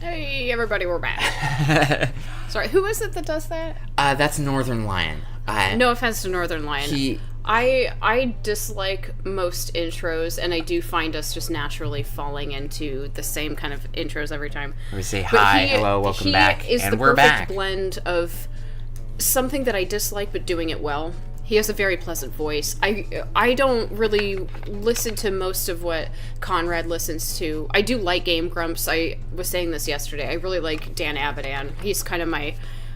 Hey, everybody, we're back. Sorry, who is it that does that? That's Northern Lion. No offense to Northern Lion. I dislike most intros, and I do find us just naturally falling into the same kind of intros every time. We say hi, hello, welcome back, and we're back. He is the perfect blend of something that I dislike, but doing it well. He has a very pleasant voice. I don't really listen to most of what Conrad listens to. I do like Game Grumps. I was saying this yesterday. I really like Dan Avidan. He's kind of my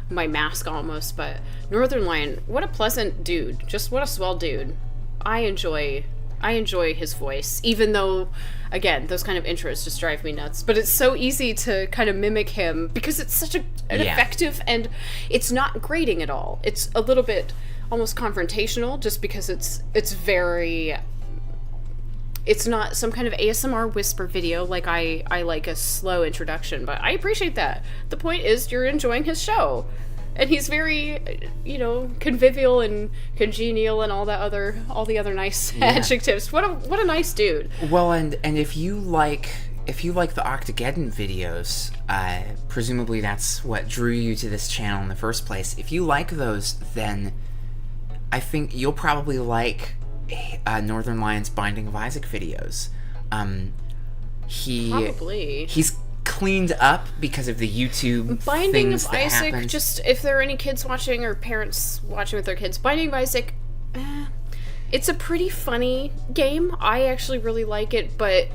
mask almost, but Northern Lion, what a pleasant dude. Just what a swell dude. I enjoy his voice, even though, again, those kind of intros just drive me nuts. But it's so easy to kind of mimic him because it's such an effective, and it's not grating at all. It's a little bit almost confrontational, just because it's not some kind of ASMR whisper video. Like I like a slow introduction, but I appreciate that. The point is, you're enjoying his show, and he's very, convivial and congenial and all the other nice adjectives. What a nice dude. Well, and if you like the Octageddon videos, presumably that's what drew you to this channel in the first place. If you like those, then I think you'll probably like Northern Lion's Binding of Isaac videos. He's cleaned up because of the YouTube Binding things of that Isaac. happened. Just if there are any kids watching or parents watching with their kids, Binding of Isaac, it's a pretty funny game. I actually really like it, but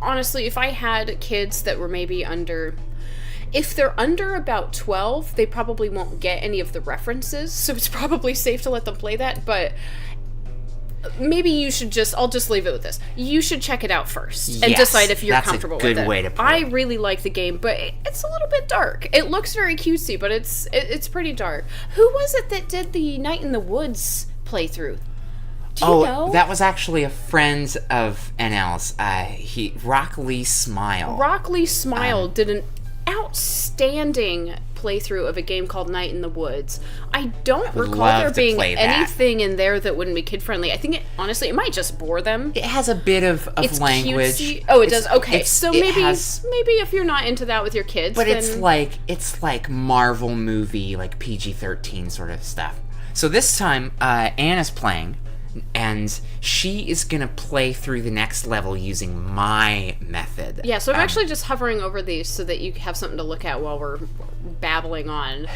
honestly, if I had kids that were maybe if they're under about 12, they probably won't get any of the references, so it's probably safe to let them play that, but maybe you should I'll just leave it with this. You should check it out first and decide if you're comfortable with it. That's a good way to put it. I really like the game, but it's a little bit dark. It looks very cutesy, but it's pretty dark. Who was it that did the Night in the Woods playthrough? Do you know? That was actually a friend of NL's. Rock Lee Smile. Rock Lee Smile did an outstanding playthrough of a game called Night in the Woods. I don't recall there being anything in there that wouldn't be kid-friendly. I think it might just bore them. It has a bit of language. Cutesy. Oh, it does? Okay, so maybe if you're not into that with your kids, but then it's like Marvel movie, like PG-13 sort of stuff. So this time, Anna's playing, and she is gonna play through the next level using my method. Yeah, so I'm actually just hovering over these so that you have something to look at while we're babbling on.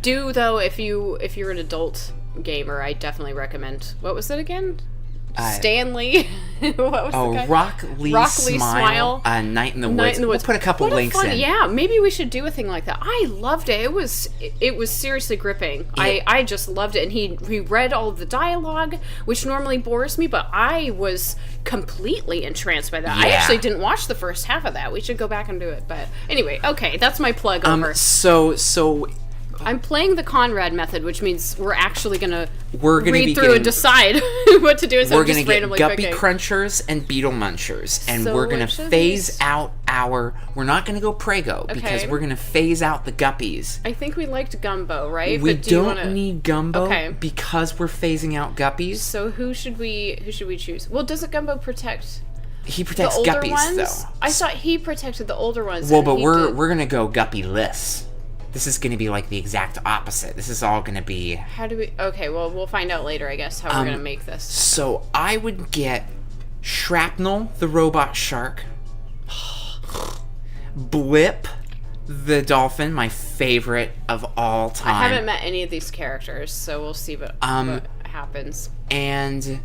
Though, if you're an adult gamer, I definitely recommend. What was it again? Stanley. What was the guy? Rock Lee Smile. Night in the Woods. We'll put a couple links in. Yeah, maybe we should do a thing like that. I loved it. It was seriously gripping. I just loved it. And he read all of the dialogue, which normally bores me, but I was completely entranced by that. Yeah. I actually didn't watch the first half of that. We should go back and do it. But anyway, okay, that's my plug over. So I'm playing the Conrad method, which means we're actually gonna read through getting, and decide what to do instead of just randomly picking. We're gonna get Guppy Crunchers and Beetle Munchers, and we're gonna phase out we're not gonna go Prego, because we're gonna phase out the Guppies. I think we liked Gumbo, right? We don't need Gumbo because we're phasing out Guppies. So who should we choose? Well, doesn't Gumbo protect? He protects the older Guppies, ones? though. I thought he protected the older ones. Well, but we're gonna go Guppy-less. This is going to be like the exact opposite. This is all going to be... How do we... Okay, well, we'll find out later, I guess, how we're going to make this. So, I would get Shrapnel, the robot shark. Blip, the dolphin, my favorite of all time. I haven't met any of these characters, so we'll see what happens. And...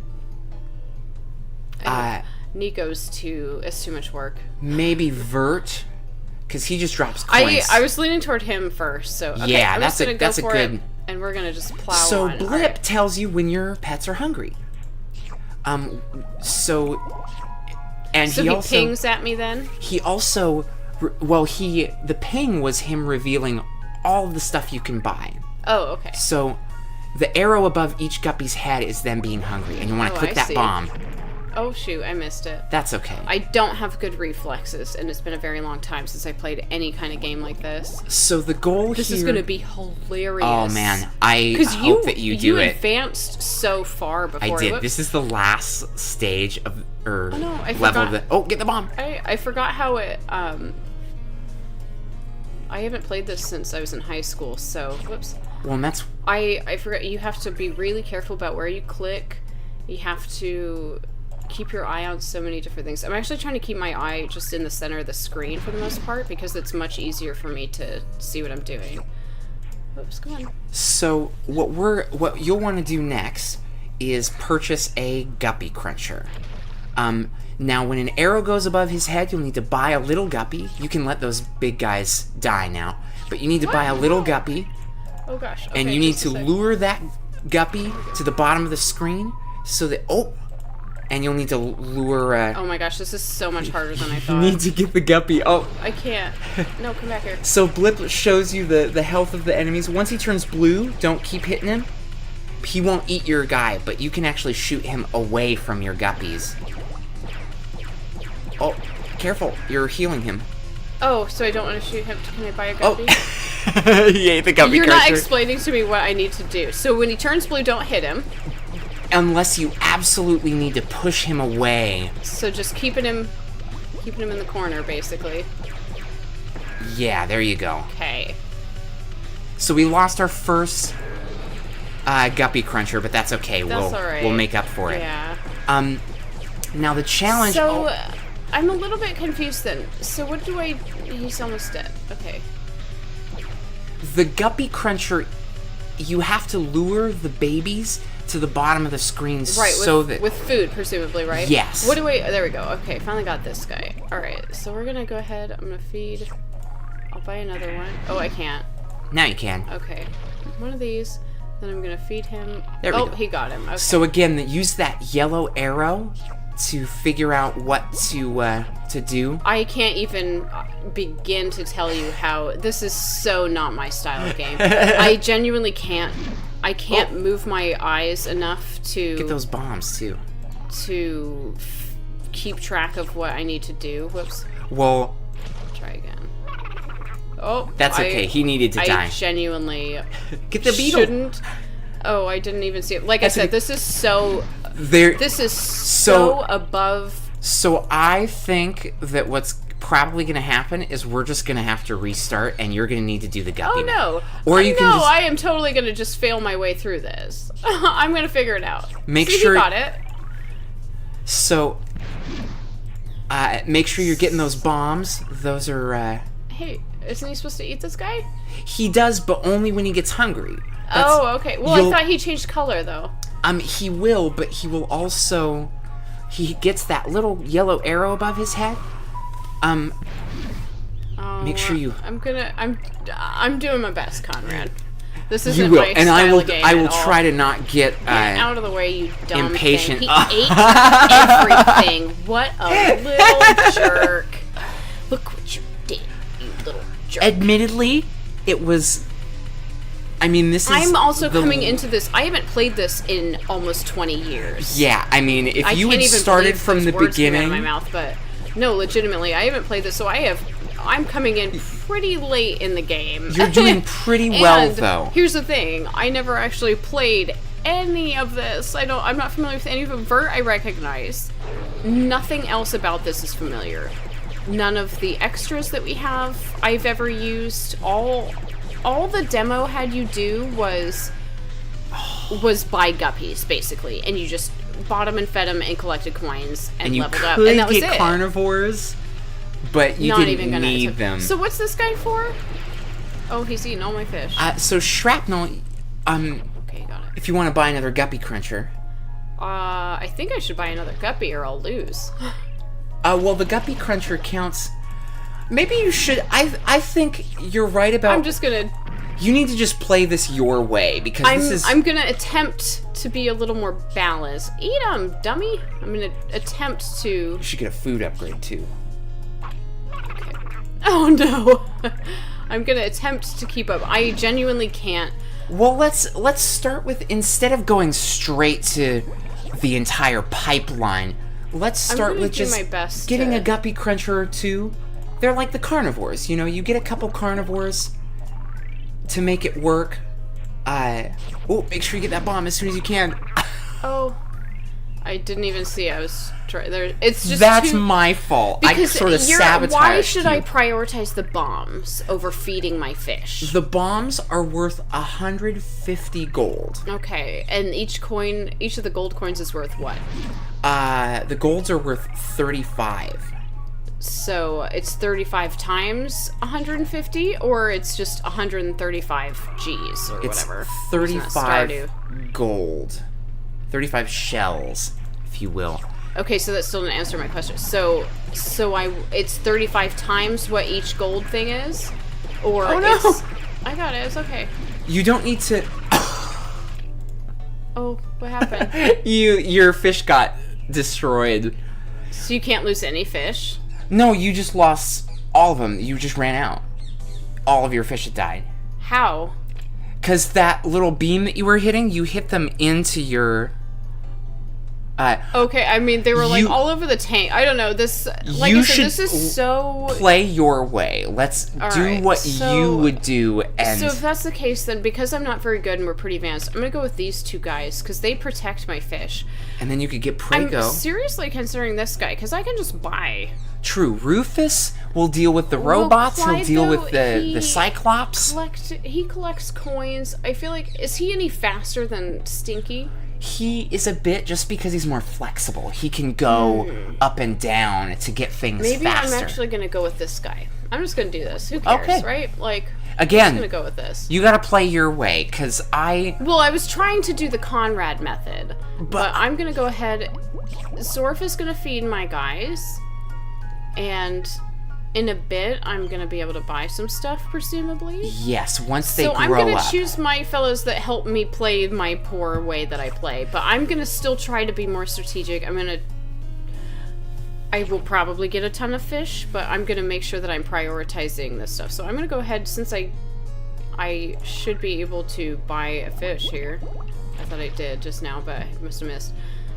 Nico's is too much work. Maybe Vert... Because he just drops coins. I was leaning toward him first, so okay, yeah, I'm that's a good. And we're gonna just plow so on. So Blip tells you when your pets are hungry. So he also pings at me then. He also, the ping was him revealing all of the stuff you can buy. Oh, okay. So the arrow above each guppy's head is them being hungry, and you want to click that bomb. Oh, shoot, I missed it. That's okay. I don't have good reflexes, and it's been a very long time since I played any kind of game like this. So the goal This is going to be hilarious. Oh, man. I hope that you do it. You advanced so far before. I did. This is the last stage of, I level. Oh, get the bomb. I forgot how it, I haven't played this since I was in high school, so whoops. Well, and that's... I forgot, you have to be really careful about where you click. You have to keep your eye on so many different things. I'm actually trying to keep my eye just in the center of the screen for the most part, because it's much easier for me to see what I'm doing. Oops, come on. So, what you'll want to do next is purchase a guppy cruncher. Now, when an arrow goes above his head, you'll need to buy a little guppy. You can let those big guys die now, but you need to buy a little guppy. Oh gosh. Okay, and you need to lure that guppy to the bottom of the screen so that... Oh! And you'll need to lure... oh my gosh, this is so much harder than I thought. You need to get the guppy. Oh. I can't. No, come back here. So Blip shows you the health of the enemies. Once he turns blue, don't keep hitting him. He won't eat your guy, but you can actually shoot him away from your guppies. Oh, careful. You're healing him. Oh, so I don't want to shoot him. Can I buy a guppy? Oh. He ate the guppy You're cruncher. not explaining to me what I need to do. So when he turns blue, don't hit him. Unless you absolutely need to push him away. So just keeping him in the corner, basically. Yeah, there you go. Okay. So we lost our first guppy cruncher, but that's okay. That's all right. We'll make up for it. Yeah. Now the challenge... So, I'm a little bit confused then. So what do I... He's almost dead. Okay. The guppy cruncher, you have to lure the babies to the bottom of the screen, right, so that... with food, presumably, right? Yes. What do I... There we go. Okay, finally got this guy. Alright, so we're gonna go ahead. I'm gonna feed... I'll buy another one. Oh, I can't. Now you can. Okay. One of these. Then I'm gonna feed him. There we go. He got him. Okay. So again, use that yellow arrow to figure out what to do. I can't even begin to tell you how... This is so not my style of game. I genuinely can't... I can't move my eyes enough to... Get those bombs, too. To keep track of what I need to do. Whoops. Well... Try again. Oh, that's okay. He needed to die. I genuinely... Get the beetle! Shouldn't... Oh, I didn't even see it. Like I said, this is so... This is so above... So I think that what's probably going to happen is we're just going to have to restart, and you're going to need to do the guppy. Oh, no. Or you can just... I am totally going to just fail my way through this. I'm going to figure it out. Make sure... you got it. So, make sure you're getting those bombs. Those are, Hey, isn't he supposed to eat this guy? He does, but only when he gets hungry. Oh, okay. Well, I thought he changed color, though. He will, but he will also... He gets that little yellow arrow above his head. Make sure you... I'm doing my best, Conrad. This isn't you will, my and style of game I will at try all. to not get out of the way, you dumb impatient. Thing. He ate everything. What a little jerk! Look what you did, you little jerk. Admittedly, it was... I mean, this is... I'm also coming into this... I haven't played this in almost 20 years. Yeah, I mean, if you had even started from the words came out beginning... of my mouth, but no, legitimately, I haven't played this, so I'm coming in pretty late in the game. You're doing pretty well, though. Here's the thing. I never actually played any of this. I'm not familiar with any of them. Vert, I recognize. Nothing else about this is familiar. None of the extras that we have I've ever used. All the demo had you do was buy guppies, basically, and you just bought them and fed them and collected coins and leveled up, and that was it. You could get carnivores, but you didn't need them. So what's this guy for? Oh, he's eating all my fish. So shrapnel, okay, got it. If you want to buy another guppy cruncher. I think I should buy another guppy or I'll lose. Well, the guppy cruncher counts... Maybe you should... I think you're right about... I'm just gonna... You need to just play this your way, because this is... I'm gonna attempt to be a little more balanced. Eat 'em, dummy! I'm gonna attempt to... You should get a food upgrade, too. Okay. Oh, no! I'm gonna attempt to keep up. I genuinely can't. Well, let's start with... Instead of going straight to the entire pipeline, let's start with just getting a guppy cruncher or two. They're like the carnivores, you know? You get a couple carnivores to make it work. Oh, make sure you get that bomb as soon as you can. Oh. I didn't even see. I was trying. There. It's just That's my fault. I sort of sabotaged why should you. I prioritize the bombs over feeding my fish? The bombs are worth 150 gold. Okay, and each of the gold coins is worth what? The golds are worth 35. So it's 35 times 150, or it's just 135 G's or It's whatever. 35 gold. 35 shells, if you will. Okay, so that still didn't answer my question. So it's 35 times what each gold thing is, or it's, I got it. It's okay. You don't need to. Oh, what happened? Your fish got destroyed. So you can't lose any fish? No, you just lost all of them. You just ran out. All of your fish had died. How? Because that little beam that you were hitting, you hit them into your... okay, I mean, they were, like, all over the tank. I don't know, this... Like I said, this is so... play your way. Let's do what you would do, and... So if that's the case, then because I'm not very good and we're pretty advanced, I'm gonna go with these two guys, because they protect my fish. And then you could get Prego. I'm seriously considering this guy, because I can just buy... True. Rufus will deal with the robots. Clyde, He'll deal though, with the Cyclops. He collects coins. I feel like... Is he any faster than Stinky? He is a bit, just because he's more flexible. He can go up and down to get things faster. Maybe I'm actually going to go with this guy. I'm just going to do this. Who cares, right? Like, again, I'm just going to go with this. You got to play your way, because Well, I was trying to do the Conrad method, but I'm going to go ahead... Zorf is going to feed my guys, and... in a bit, I'm going to be able to buy some stuff, presumably. Yes, once they grow up. So I'm going to choose my fellows that help me play my poor way that I play. But I'm going to still try to be more strategic. I will probably get a ton of fish, but I'm going to make sure that I'm prioritizing this stuff. So I'm going to go ahead, since I should be able to buy a fish here. I thought I did just now, but I must have missed.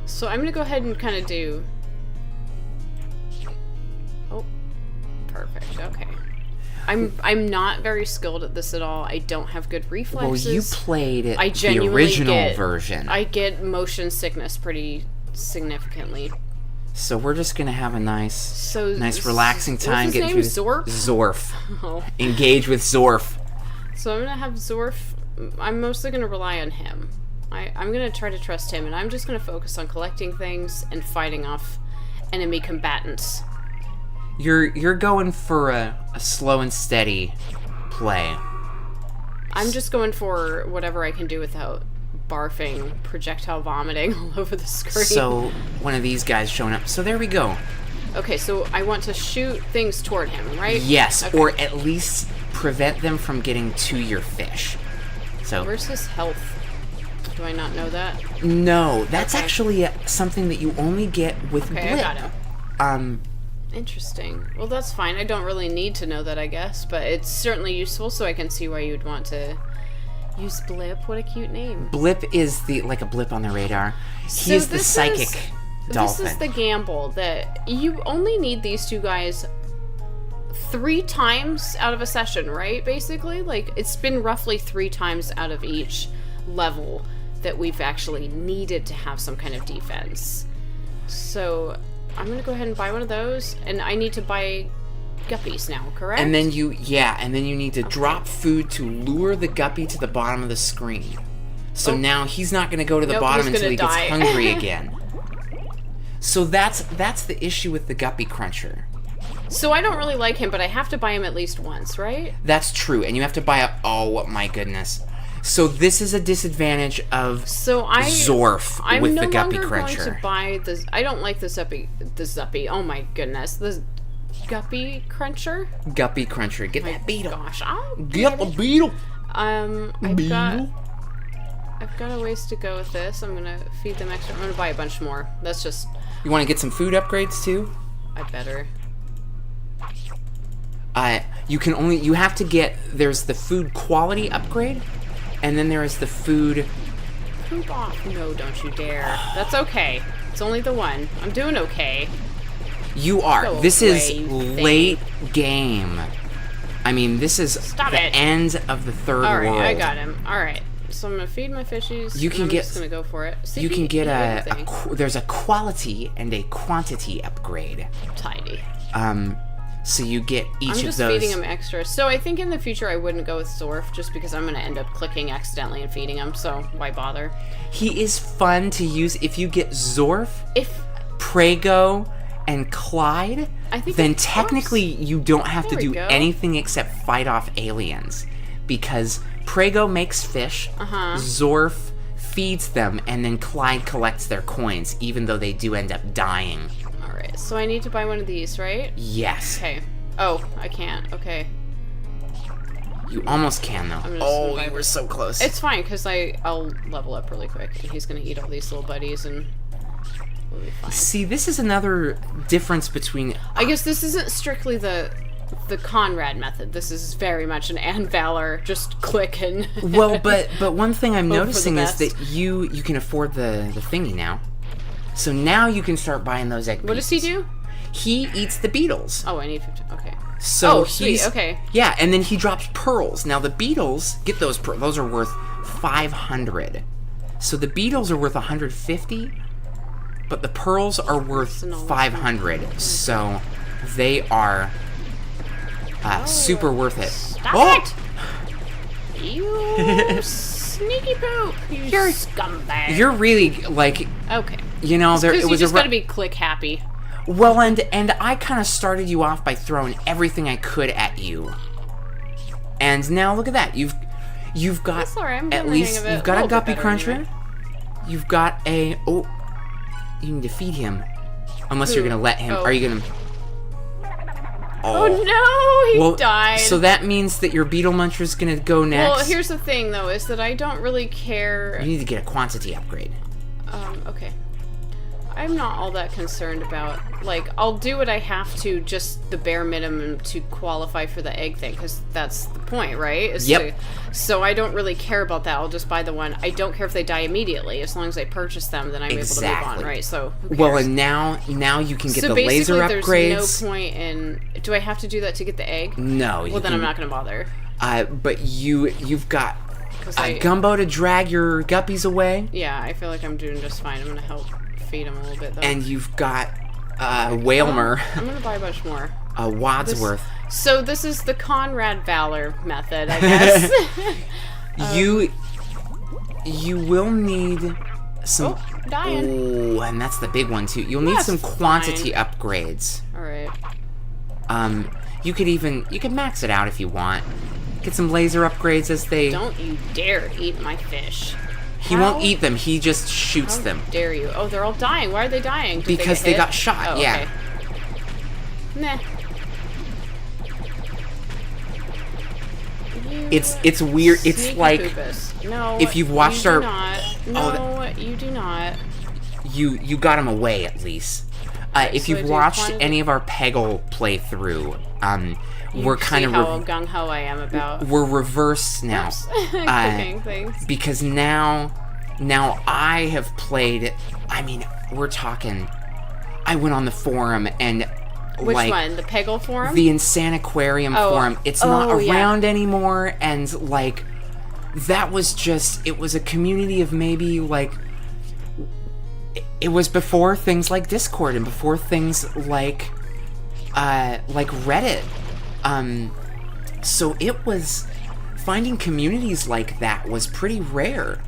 So I'm going to go ahead and kind of do... Oh. Perfect, okay. I'm not very skilled at this at all. I don't have good reflexes. Well, you played the original version. I get motion sickness pretty significantly. So we're just gonna have a nice relaxing time getting through this. Zorf? Zorf. Oh. Engage with Zorf. So I'm gonna have Zorf. I'm mostly gonna rely on him. I'm gonna try to trust him, and I'm just gonna focus on collecting things and fighting off enemy combatants. You're going for a slow and steady play. I'm just going for whatever I can do without barfing, projectile vomiting all over the screen. So, one of these guys showing up. So there we go. Okay, so I want to shoot things toward him, right? Yes, okay. Or at least prevent them from getting to your fish. So where's his health? Do I not know that? No, that's actually something that you only get with Blip. I got him. Interesting. Well, that's fine. I don't really need to know that, I guess, but it's certainly useful, so I can see why you'd want to use Blip. What a cute name. Blip is like a blip on the radar. He is the psychic dolphin. This is the gamble, that you only need these two guys 3 times out of a session, right? Basically, like, it's been roughly 3 times out of each level that we've actually needed to have some kind of defense. So I'm gonna go ahead and buy one of those, and I need to buy guppies now, correct? And then you need to drop food to lure the guppy to the bottom of the screen. So now he's not gonna go to the bottom until he gets hungry again. So that's the issue with the guppy cruncher. So I don't really like him, but I have to buy him at least once, right? That's true, and you have to buy oh my goodness. So this is a disadvantage of Zorf with the guppy cruncher. Going to buy this. I don't like the zuppy. Oh my goodness, the guppy cruncher. Guppy cruncher. Get that beetle. Gosh, I'll get the beetle. I've got a ways to go with this. I'm gonna feed them extra. I'm gonna buy a bunch more. That's just. You want to get some food upgrades too? I better. You have to get. There's the food quality upgrade. And then there is the food... Poop off. No, don't you dare. That's okay. It's only the one. I'm doing okay. You are. This is late game. I mean, this is the end of the third world. Alright, I got him. Alright. So I'm gonna feed my fishies. You can I'm get. just gonna go for it. See, You can get everything. there's a quality and a quantity upgrade. Tidy. So you get each I'm of just those. feeding him extra. So I think in the future I wouldn't go with Zorf just because I'm gonna end up clicking accidentally and feeding him. So why bother? He is fun to use if you get Zorf, If Prego, and Clyde. I think then it technically you don't have to There we do go. anything except fight off aliens, because Prego makes fish, Zorf feeds them, and then Clyde collects their coins, even though they do end up dying. Alright, so I need to buy one of these, right? Yes. Okay. Oh, I can't. Okay. You almost can, though. just Oh, gonna buy you were this. so close. It's fine, because I'll level up really quick, and he's gonna eat all these little buddies, and we'll be fine. See, this is another difference between... I guess this isn't strictly the Conrad method. This is very much an Valor, just click and... Well, but one thing I'm Hope for the noticing is best. that you can afford the thingy now. So now you can start buying those egg What does he pieces. do? He eats the beetles. Oh, I need 15. Okay. So Oh, sweet, he's okay. Yeah, and then he drops pearls. Now the beetles, get those pearls. Those are worth 500. So the beetles are worth 150, but the pearls are worth an all- 500. So they are super worth it. Stop it! You sneaky poop! You scumbag! You're really like, Okay. you know, there Because it you was just a gotta be click happy. well, and I kind of started you off by throwing everything I could at you, and now look at that. You've got That's all right, I'm at getting the least hang of it. you've got a little guppy bit better cruncher. anyway. You've got a you need to feed him, unless you're Who? gonna let him. Oh. Are you gonna? Oh no, he well, died. So that means that your beetle muncher's gonna go next. Well, here's the thing, though, is that I don't really care. You need to get a quantity upgrade. Okay. I'm not all that concerned about, like, I'll do what I have to, just the bare minimum to qualify for the egg thing, because that's the point, right? Is Yep. So I don't really care about that. I'll just buy the one. I don't care if they die immediately. As long as I purchase them, then I'm able to move Exactly. on, right? So who Well, cares? and now you can get so the basically, laser there's upgrades. no point in... Do I have to do that to get the egg? No, Well, then I'm not going to bother. But you've got 'Cause a gumbo to drag your guppies away. Yeah, I feel like I'm doing just fine. I'm going to help feed them a little bit, though. And you've got Whalmer, I'm going to buy a bunch more. Wadsworth. So this is the Conrad-Valor method, I guess. You will need some. Oh, dying. Oh, and that's the big one too. You'll need That's some quantity upgrades. Alright. You could max it out if you want. Get some laser upgrades as they. Don't you dare eat my fish. He won't eat them. He just shoots How them. dare you? Oh, they're all dying. Why are they dying? Did Because get they hit? got shot, Oh, yeah. Okay. Nah. You It's weird. It's sneaky like poopus. No. if you've watched you our- do not. No, you do not. you got him away at least. If so you've I do watched quantity- any of our Peggle playthrough, we're See kind how of gung ho I am about we're reversed now. cooking things. Because now I have played. I mean, we're talking. I went on the forum and Which like one? The Peggle forum? the Insaniquarium Oh. forum. It's not Oh, yeah. around anymore, and like that was just. It was a community of maybe like. It was before things like Discord and before things like Reddit. So it was finding communities like that was pretty rare.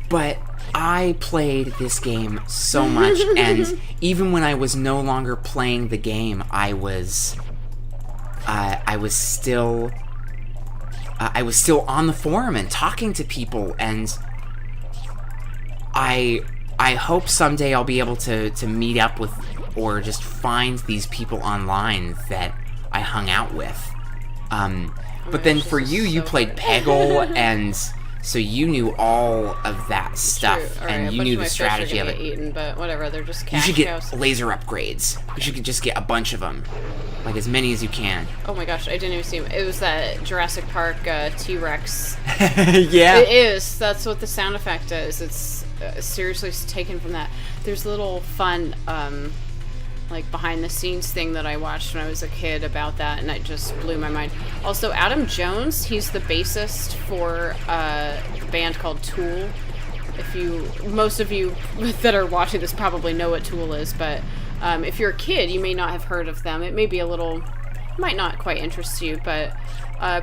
But I played this game so much, and even when I was no longer playing the game, I was still on the forum and talking to people, and I hope someday I'll be able to meet up with or just find these people online that I hung out with. But then gosh, for this you, is you so played hard. Peggle, and so you knew all of that stuff, True. All right, and a you bunch knew of my the fish are strategy gonna of get it. eaten, but whatever, they're just You cash should get cows. laser upgrades. You should just get a bunch of them, like as many as you can. Oh my gosh, I didn't even see him. It was that Jurassic Park Yeah. T-Rex. It is. That's what the sound effect is. It's seriously taken from that. There's little fun like behind the scenes thing that I watched when I was a kid about that, and it just blew my mind. Also, Adam Jones, he's the bassist for the band called Tool. Most of you that are watching this probably know what Tool is, but if you're a kid, you may not have heard of them. It may be might not quite interest you, but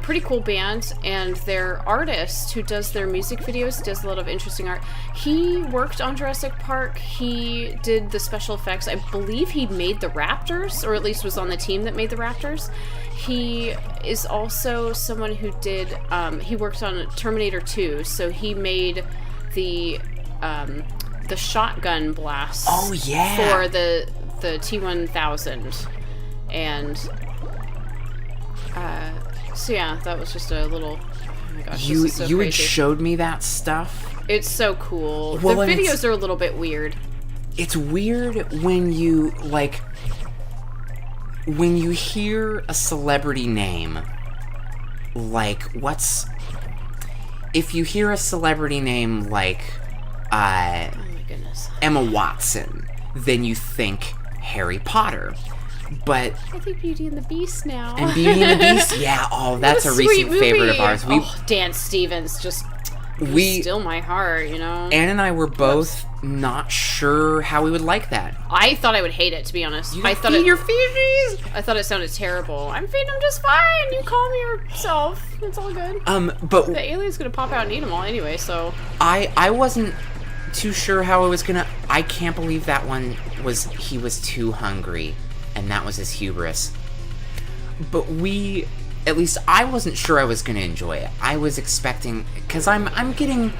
pretty cool band, and their artist who does their music videos does a lot of interesting art. He worked on Jurassic Park. He did the special effects. I believe he made the Raptors, or at least was on the team that made the Raptors. He is also someone who did, he worked on Terminator 2, so he made the shotgun blast. Oh, yeah. For the T-1000. And so yeah, that was just a little. Oh my gosh, you this is so you had crazy. showed me that stuff. It's so cool. Well, the and videos are a little bit weird. It's weird when you hear a celebrity name. Like, if you hear a celebrity name like Oh my goodness. Emma Watson, then you think Harry Potter. But I think Beauty and the Beast now. and Beauty and the Beast, yeah. Oh, that's a sweet recent movie. favorite of ours. Dan Stevens still my heart, you know. Anne and I were both not sure how we would like that. I thought I would hate it, to be honest. You I thought your feces. I thought it sounded terrible. I'm feeding them just fine. You calm yourself. It's all good. But The alien's gonna pop out and eat them all anyway. So I wasn't too sure how it was gonna. I can't believe that one he was too hungry, and that was his hubris. But at least I wasn't sure I was gonna enjoy it. I was expecting, because I'm getting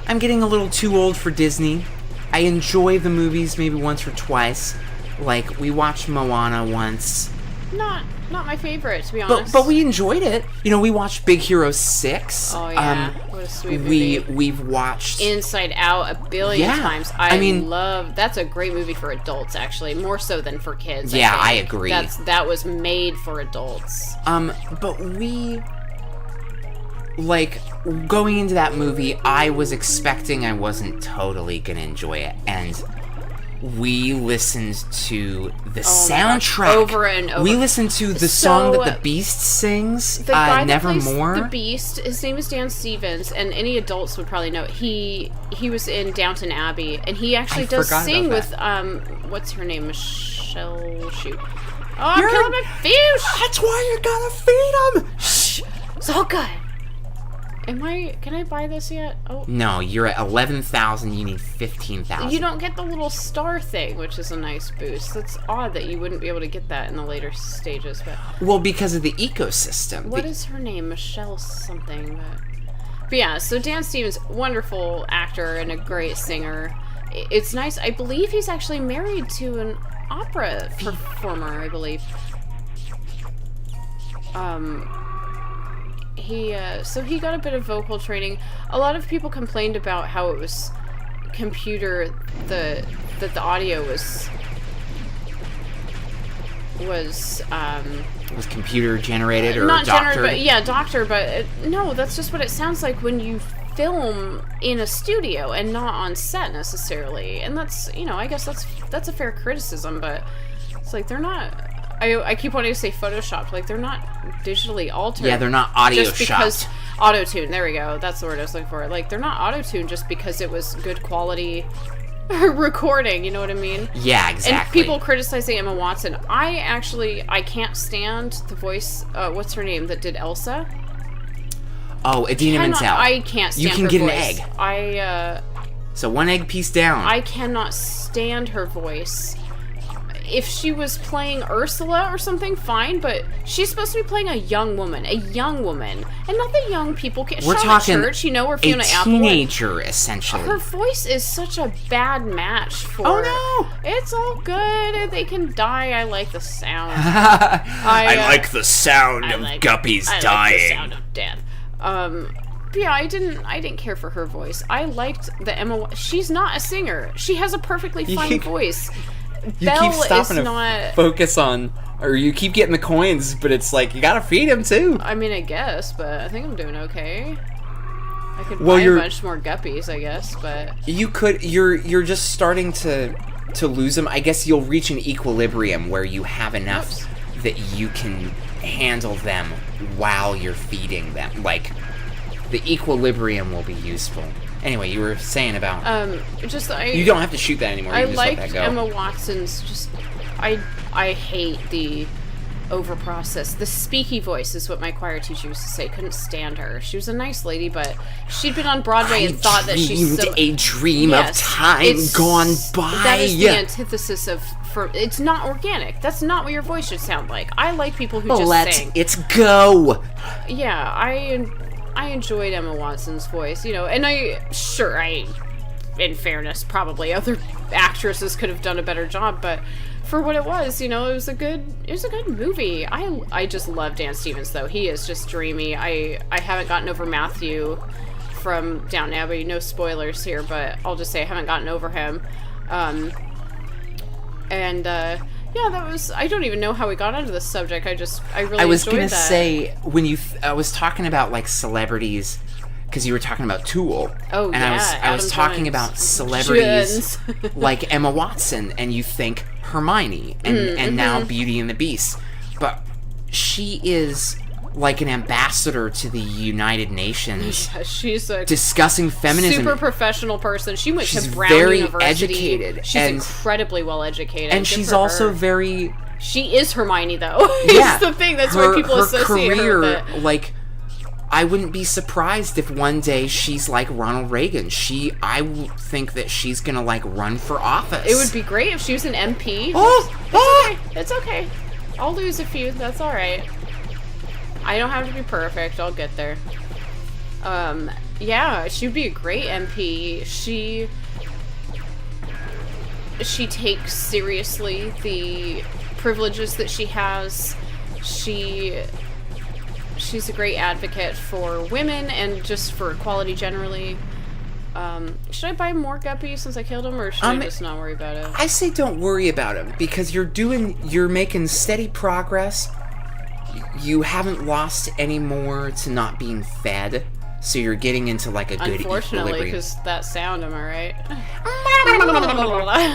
a little too old for Disney. I enjoy the movies maybe once or twice. Like, we watched Moana once. not my favorite, to be honest. But we enjoyed it. You know, we watched Big Hero 6. Oh yeah, what a sweet movie. We've watched Inside Out a billion times. I mean, that's a great movie for adults, actually, more so than for kids. Yeah, I agree. That was made for adults. But going into that movie, I was expecting I wasn't totally gonna enjoy it, and we listened to the soundtrack over and over. We listened to the song that the Beast sings, the guy that plays Nevermore. The Beast, his name is Dan Stevens, and any adults would probably know it. He was in Downton Abbey, and he actually does sing with what's her name, Michelle Shoot. Oh, I'm killing my fish. That's why you gotta feed them. Shh. It's all good. Can I buy this yet? Oh. No, you're at 11,000, you need 15,000. You don't get the little star thing, which is a nice boost. That's odd that you wouldn't be able to get that in the later stages, but... Well, because of the ecosystem. What is her name? Michelle something, but yeah, so Dan Stevens, wonderful actor and a great singer. It's nice. I believe he's actually married to an opera performer, I believe. So he got a bit of vocal training. A lot of people complained about how it was that the audio was computer generated or not doctored? Doctor, but no, that's just what it sounds like when you film in a studio and not on set necessarily. And that's, I guess that's a fair criticism, but it's like they're not... I keep wanting to say photoshopped, like they're not digitally altered. Yeah, they're not audio just because auto-tune, there we go, that's the word I was looking for. Like, they're not auto-tuned just because it was good quality recording, you know what I mean? Yeah, exactly. And people criticizing Emma Watson. I can't stand the voice, what's her name, that did Elsa? Oh, Idina Menzel. I can't stand her voice. You can get an egg. So one egg piece down. I cannot stand her voice. If she was playing Ursula or something, fine, but she's supposed to be playing a young woman, and not that young people can. We're talking church, or Fiona Apple. A teenager, essentially. Her voice is such a bad match for. Oh no! It's all good. They can die. I like the sound. I like the sound of guppies dying. I like the sound of death. Yeah, I didn't care for her voice. I liked the Emma. She's not a singer. She has a perfectly fine voice. You keep stopping to focus on, or you keep getting the coins, but it's like, you gotta feed him too. I mean, I guess, but I think I'm doing okay. I could buy a bunch more guppies, I guess, but... You could, you're just starting to to lose them. I guess you'll reach an equilibrium where you have enough that you can handle them while you're feeding them. Like, the equilibrium will be useful. Anyway, you were saying about... you don't have to shoot that anymore. You can just let that go. Emma Watson's I hate the overprocessed. The speaky voice is what my choir teacher used to say. Couldn't stand her. She was a nice lady, but she'd been on Broadway and thought that she's a dream of time gone by. That is the antithesis of... it's not organic. That's not what your voice should sound like. I like people who just sing. Let's go! Yeah, I enjoyed Emma Watson's voice, and in fairness, probably other actresses could have done a better job, but for what it was, it was a good movie. I just love Dan Stevens, though. He is just dreamy. I haven't gotten over Matthew from Downton Abbey. No spoilers here, but I'll just say I haven't gotten over him. Yeah, that was... I don't even know how we got onto this subject. I really enjoyed that. I was gonna say, when I was talking about, like, celebrities, because you were talking about Tool. Oh, and I was talking about celebrities like Emma Watson, and you think Hermione, and now Beauty and the Beast. But she is... like an ambassador to the United Nations. Yeah, she's a discussing feminism. Super professional person. She went to Brown very University. Educated. She's incredibly well educated. And she's also very... She is Hermione, though. Yeah. It's the thing. That's why people associate her with it. Like, I wouldn't be surprised if one day she's like Ronald Reagan. I think that she's gonna, like, run for office. It would be great if she was an MP. It's okay. I'll lose a few. That's alright. I don't have to be perfect. I'll get there. Yeah, she'd be a great MP. She takes seriously the privileges that she has. She's a great advocate for women and just for equality generally. Should I buy more guppies since I killed them, or should I just not worry about it? I say don't worry about them, because you're making steady progress. You haven't lost any more to not being fed, so you're getting into, like, a good equilibrium. Unfortunately, because that sound, am I right?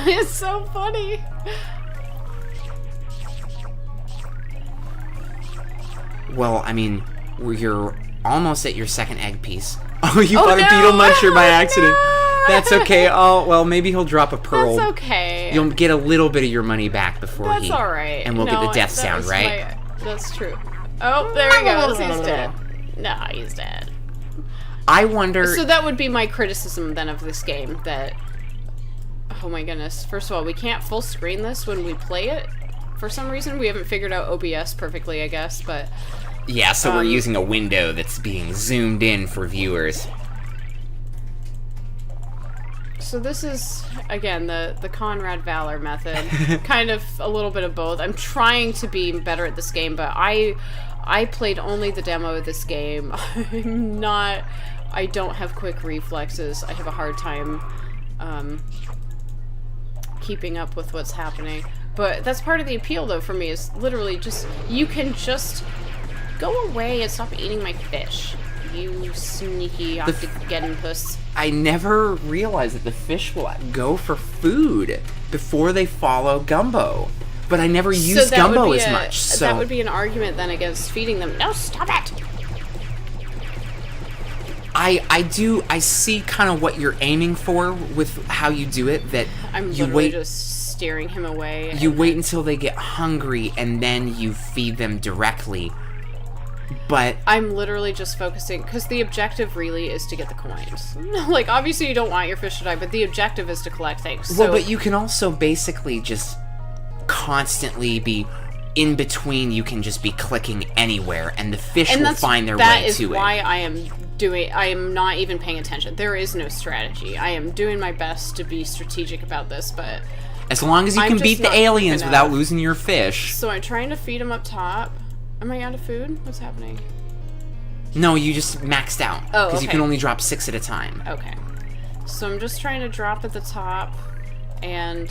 It's so funny. Well, I mean, you're almost at your second egg piece. Oh, you bought a beetle muncher by accident. No! That's okay. Oh, well, maybe he'll drop a pearl. That's okay. You'll get a little bit of your money back before That's all right. And we'll get the death sound, right? That's true. Oh, there he goes. He's dead. Nah, he's dead. I wonder... So that would be my criticism, then, of this game, that... Oh my goodness. First of all, we can't full screen this when we play it. For some reason, we haven't figured out OBS perfectly, I guess, but... Yeah, so we're using a window that's being zoomed in for viewers. So this is, again, the Conrad-Valor method. Kind of a little bit of both. I'm trying to be better at this game, but I played only the demo of this game. I don't have quick reflexes. I have a hard time keeping up with what's happening. But that's part of the appeal, though, for me, is literally just, you can just go away and stop eating my fish. You sneaky Octageddon puss. I never realized that the fish will go for food before they follow Gumbo. But I never used Gumbo as much, so... That would be an argument, then, against feeding them. No, stop it! I see kind of what you're aiming for with how you do it, that I'm literally just steering him away. You wait until they get hungry, and then you feed them directly. But I'm literally just focusing, because the objective really is to get the coins. Like, obviously you don't want your fish to die, but the objective is to collect things. So. Well, but you can also basically just constantly be in between. You can just be clicking anywhere, and the fish will find their way to it. That is why I am not even paying attention. There is no strategy. I am doing my best to be strategic about this, but... As long as you can beat the aliens without losing your fish. So I'm trying to feed them up top. Am I out of food? What's happening? No, you just maxed out. Oh, because you can only drop 6 at a time. Okay. So I'm just trying to drop at the top, and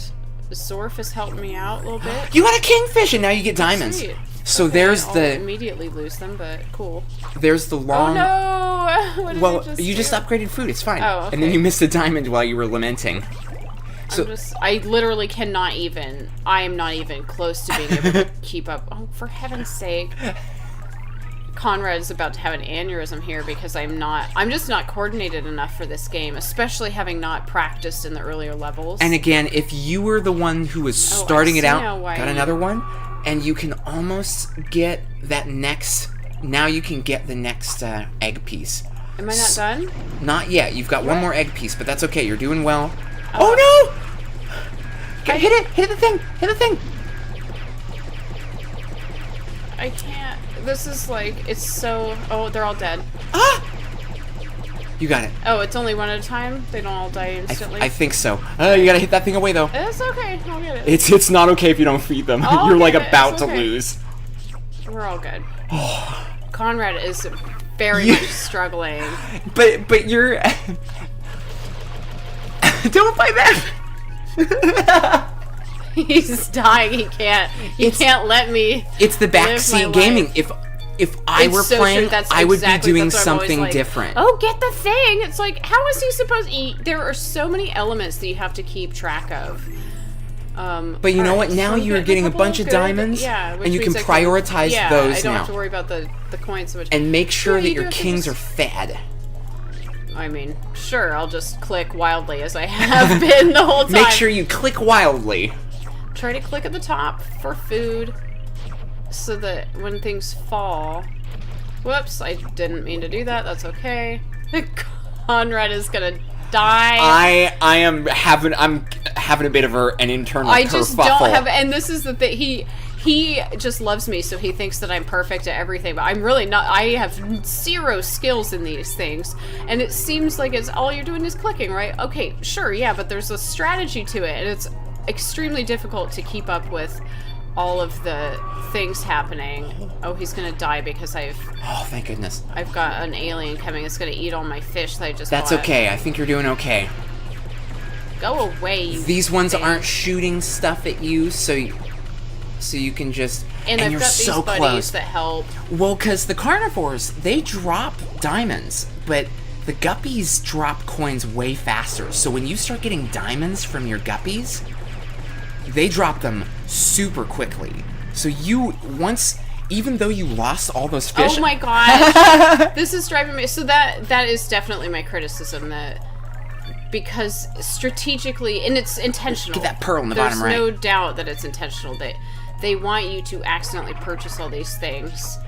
Zorf has helped me out a little bit. You got a kingfish, and now you get diamonds. Sweet. So okay, there's I'll the... immediately lose them, but cool. There's the long... Oh no! Well, you just upgraded food, it's fine. Oh, okay. And then you missed a diamond while you were lamenting. I literally cannot even, I am not even close to being able to keep up. Oh, for heaven's sake. Conrad is about to have an aneurysm here because I'm just not coordinated enough for this game, especially having not practiced in the earlier levels. And again, if you were the one who was starting it out, got another one, and you can almost get that next, now you can get the next egg piece. Am I not done? Not yet. You've got one more egg piece, but that's okay. You're doing well. Oh no! Hit it! Hit the thing! Hit the thing! I can't. This is like, it's so... Oh, they're all dead. Ah! You got it. Oh, it's only one at a time? They don't all die instantly? I think so. You gotta hit that thing away, though. It's okay. I'll get it. It's not okay if you don't feed them. You're like about to lose. We're all good. Conrad is very much struggling. But you're... Don't fight that! He's dying. He can't let me. It's the backseat gaming. If I were playing, I would be doing something different. Oh, get the thing! It's like, how is he supposed to eat? There are so many elements that you have to keep track of. But you know what? Now you're getting a bunch of diamonds, and you can prioritize those now. I don't have to worry about the coins so much. And make sure that your kings are fed. I mean, sure, I'll just click wildly as I have been the whole time. Make sure you click wildly. Try to click at the top for food so that when things fall... Whoops, I didn't mean to do that. That's okay. Conrad is gonna die. I'm having a bit of an internal I just kerfuffle. don't have... And this is the thing. He just loves me, so he thinks that I'm perfect at everything, but I'm really not. I have zero skills in these things, and it seems like it's all you're doing is clicking, right? Okay, sure, yeah, but there's a strategy to it, and it's extremely difficult to keep up with all of the things happening. Oh, he's gonna die because Oh, thank goodness. I've got an alien coming. It's gonna eat all my fish that I just That's bought. okay. I think you're doing okay. Go away, you These ones thing. aren't shooting stuff at you, so you can just... And I've you're got so these buddies close. that help. Well, because the carnivores, they drop diamonds, but the guppies drop coins way faster. So when you start getting diamonds from your guppies, they drop them super quickly. So even though you lost all those fish... Oh my gosh. This is driving me... So that is definitely my criticism, that... Because strategically, and it's intentional. Get that pearl in the bottom right. There's no doubt that it's intentional. They want you to accidentally purchase all these things,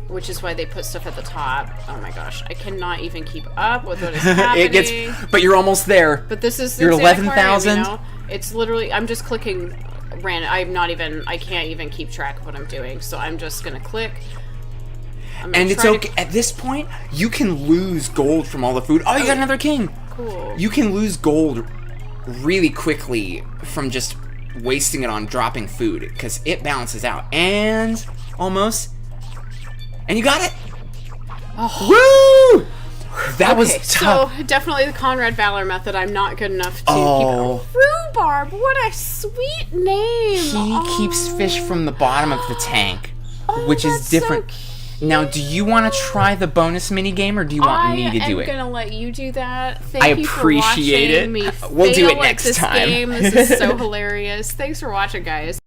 which is why they put stuff at the top. Oh my gosh, I cannot even keep up with what is happening. But you're almost there. But this is you're 11,000. You know? It's literally, I'm just clicking random. I can't even keep track of what I'm doing. So I'm just gonna click. And it's okay. At this point, you can lose gold from all the food. Oh, you got another king. Cool. You can lose gold really quickly from just wasting it on dropping food, because it balances out. And almost. And you got it. Oh. Woo! That was tough. So definitely the Conrad-Valor method. I'm not good enough to keep it. Rhubarb, what a sweet name. He keeps fish from the bottom of the tank, which is different. So now, do you want to try the bonus mini game, or do you want me to do it? I'm gonna let you do that. I appreciate it. Me We'll do it fail at next this time. Game. This is so hilarious. Thanks for watching, guys.